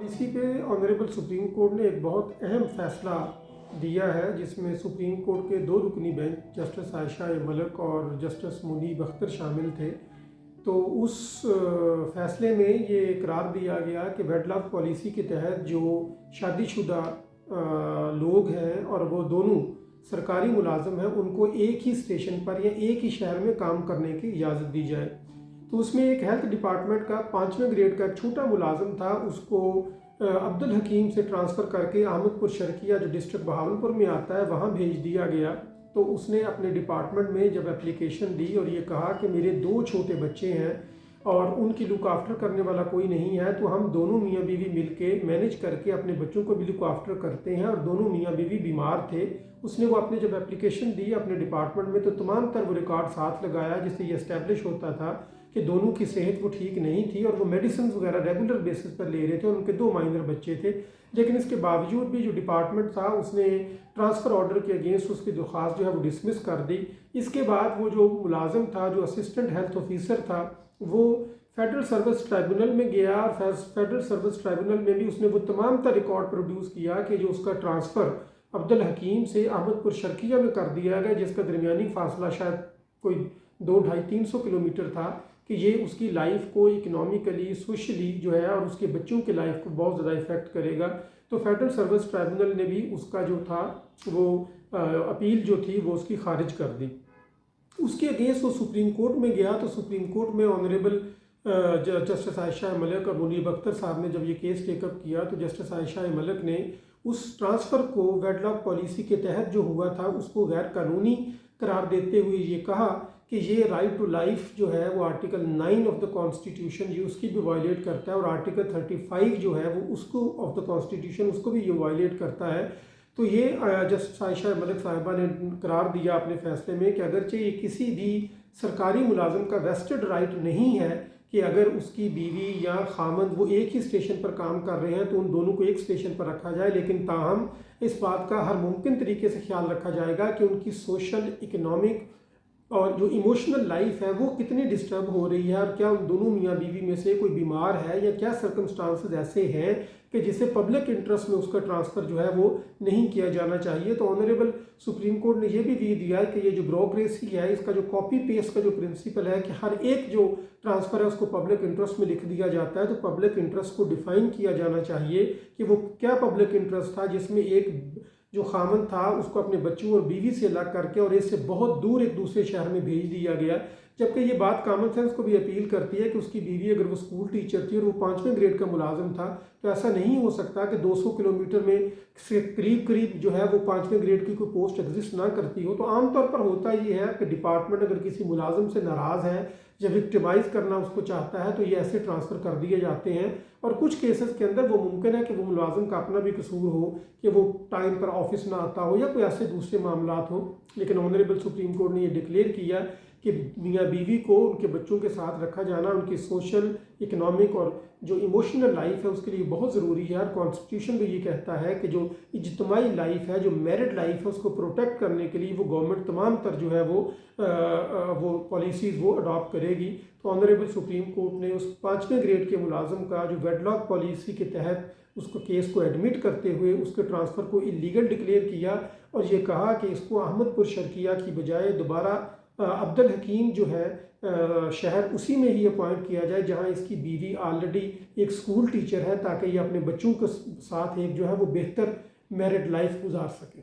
اسی پہ honourable supreme court نے ایک بہت اہم فیصلہ دیا ہے، جس میں سپریم کورٹ کے 2 رکنی بینچ جسٹس عائشہ ملک اور جسٹس منیب اختر شامل تھے۔ تو اس فیصلے میں یہ اقرار دیا گیا کہ ویڈ لاک پالیسی کے تحت جو شادی شدہ لوگ ہیں اور وہ دونوں سرکاری ملازم ہیں، ان کو ایک ہی اسٹیشن پر یا ایک ہی شہر میں کام کرنے کی اجازت دی جائے۔ تو اس میں ایک ہیلتھ ڈپارٹمنٹ کا 5ویں گریڈ کا ایک چھوٹا ملازم تھا، اس کو عبدالحکیم سے ٹرانسفر کر کے احمد پور شرقیہ جو ڈسٹرکٹ بہاولپور میں آتا ہے وہاں بھیج دیا گیا۔ تو اس نے اپنے ڈپارٹمنٹ میں جب اپلیکیشن دی اور یہ کہا کہ میرے 2 چھوٹے بچے ہیں اور ان کی لک آفٹر کرنے والا کوئی نہیں ہے، تو ہم دونوں میاں بیوی مل کے مینج کر کے اپنے بچوں کو بھی لک آفٹر کرتے ہیں، اور دونوں میاں بیوی بیمار تھے۔ اس نے وہ اپنے جب اپلیکیشن دی اپنے ڈپارٹمنٹ میں، تو تمام تر وہ ریکارڈ ساتھ لگایا جس سے یہ اسٹیبلش ہوتا تھا کہ دونوں کی صحت وہ ٹھیک نہیں تھی اور وہ میڈیسنز وغیرہ ریگولر بیسس پر لے رہے تھے، اور ان کے 2 مائنر بچے تھے۔ لیکن اس کے باوجود بھی جو ڈپارٹمنٹ تھا اس نے ٹرانسفر آرڈر کے اگینسٹ اس کی درخواست جو ہے وہ ڈسمس کر دی۔ اس کے بعد وہ جو ملازم تھا، جو اسسٹنٹ ہیلتھ آفیسر تھا، وہ فیڈرل سروس ٹرائبونل میں گیا، اور فیڈرل سروس ٹرائبونل میں بھی اس نے وہ تمام تر ریکارڈ پروڈیوس کیا کہ جو اس کا ٹرانسفر عبدالحکیم سے احمد پور شرقیہ میں کر دیا گیا، جس کا درمیانی فاصلہ شاید کوئی 200-250-300 کلومیٹر تھا، کہ یہ اس کی لائف کو اکنامیکلی سوشلی جو ہے اور اس کے بچوں کی لائف کو بہت زیادہ افیکٹ کرے گا۔ تو فیڈرل سروس ٹرائبونل نے بھی اس کا جو تھا وہ اپیل جو تھی وہ اس کی خارج کر دی۔ اس کے اگینسٹ وہ سپریم کورٹ میں گیا، تو سپریم کورٹ میں آنریبل جسٹس عائشہ ملک اور منیب اختر صاحب نے جب یہ کیس ٹیک اپ کیا، تو جسٹس عائشہ ملک نے اس ٹرانسفر کو ویڈ لاک پالیسی کے تحت جو ہوا تھا اس کو غیر قانونی قرار دیتے ہوئے یہ کہا کہ یہ رائٹ ٹو لائف جو ہے وہ آرٹیکل 9 آف دا کانسٹیٹیوشن یہ اس کی بھی وائلیٹ کرتا ہے، اور آرٹیکل 35 جو ہے وہ اس کو آف دا کانسٹیٹیوشن اس کو بھی یہ وائلیٹ کرتا ہے۔ تو یہ جسٹس عائشہ ملک صاحبہ نے قرار دیا اپنے فیصلے میں کہ اگرچہ یہ کسی بھی سرکاری ملازم کا ویسٹڈ رائٹ نہیں ہے کہ اگر اس کی بیوی یا خامند وہ ایک ہی اسٹیشن پر کام کر رہے ہیں تو ان دونوں کو ایک اسٹیشن پر رکھا جائے، لیکن تاہم اس بات کا ہر ممکن طریقے سے خیال رکھا جائے گا کہ ان کی سوشل، اکنامک اور جو ایموشنل لائف ہے وہ کتنی ڈسٹرب ہو رہی ہے، اور کیا ان دونوں میاں بیوی میں سے کوئی بیمار ہے، یا کیا سرکمسٹانسز ایسے ہیں کہ جسے پبلک انٹرسٹ میں اس کا ٹرانسفر جو ہے وہ نہیں کیا جانا چاہیے۔ تو آنریبل سپریم کورٹ نے یہ بھی دیا ہے کہ یہ جو بیوروکریسی ہے، اس کا جو کاپی پیسٹ کا جو پرنسپل ہے کہ ہر ایک جو ٹرانسفر ہے اس کو پبلک انٹرسٹ میں لکھ دیا جاتا ہے، تو پبلک انٹرسٹ کو ڈیفائن کیا جانا چاہیے کہ وہ کیا پبلک انٹرسٹ تھا، جس میں ایک جو خامن تھا اس کو اپنے بچوں اور بیوی سے الگ کر کے اور اس سے بہت دور ایک دوسرے شہر میں بھیج دیا گیا، جبکہ یہ بات کامن سینس کو بھی اپیل کرتی ہے کہ اس کی بیوی اگر وہ اسکول ٹیچر تھی اور وہ 5ویں گریڈ کا ملازم تھا، تو ایسا نہیں ہو سکتا کہ 200 کلومیٹر میں سے قریب جو ہے وہ 5ویں گریڈ کی کوئی پوسٹ ایگزسٹ نہ کرتی ہو۔ تو عام طور پر ہوتا یہ ہے کہ ڈپارٹمنٹ اگر کسی ملازم سے ناراض ہے یا وکٹمائز کرنا اس کو چاہتا ہے تو یہ ایسے ٹرانسفر کر دیے جاتے ہیں، اور کچھ کیسز کے اندر وہ ممکن ہے کہ وہ ملازم کا اپنا بھی قصور ہو کہ وہ ٹائم پر آفس نہ آتا ہو یا کوئی ایسے دوسرے معاملات ہوں، لیکن آنریبل سپریم کورٹ نے یہ ڈکلیئر کیا کہ میاں بیوی کو ان کے بچوں کے ساتھ رکھا جانا ان کی سوشل، اکنامک اور جو ایموشنل لائف ہے اس کے لیے بہت ضروری ہے، اور کانسٹیٹیوشن بھی یہ کہتا ہے کہ جو اجتماعی لائف ہے، جو میرڈ لائف ہے، اس کو پروٹیکٹ کرنے کے لیے وہ گورنمنٹ تمام تر جو ہے وہ پالیسیز وہ اڈاپٹ کرے گی۔ تو آنریبل سپریم کورٹ نے اس 5ویں گریڈ کے ملازم کا جو ویڈ لاک پالیسی کے تحت اس کو کیس کو ایڈمٹ کرتے ہوئے اس کے ٹرانسفر کو اللیگل ڈکلیئر کیا، اور یہ کہا کہ اس کو احمد پور شرقیہ کی بجائے دوبارہ عبدالحکیم جو ہے شہر اسی میں ہی اپوائنٹ کیا جائے جہاں اس کی بیوی آلریڈی ایک اسکول ٹیچر ہے، تاکہ یہ اپنے بچوں کے ساتھ ایک جو ہے وہ بہتر میرڈ لائف گزار سکے۔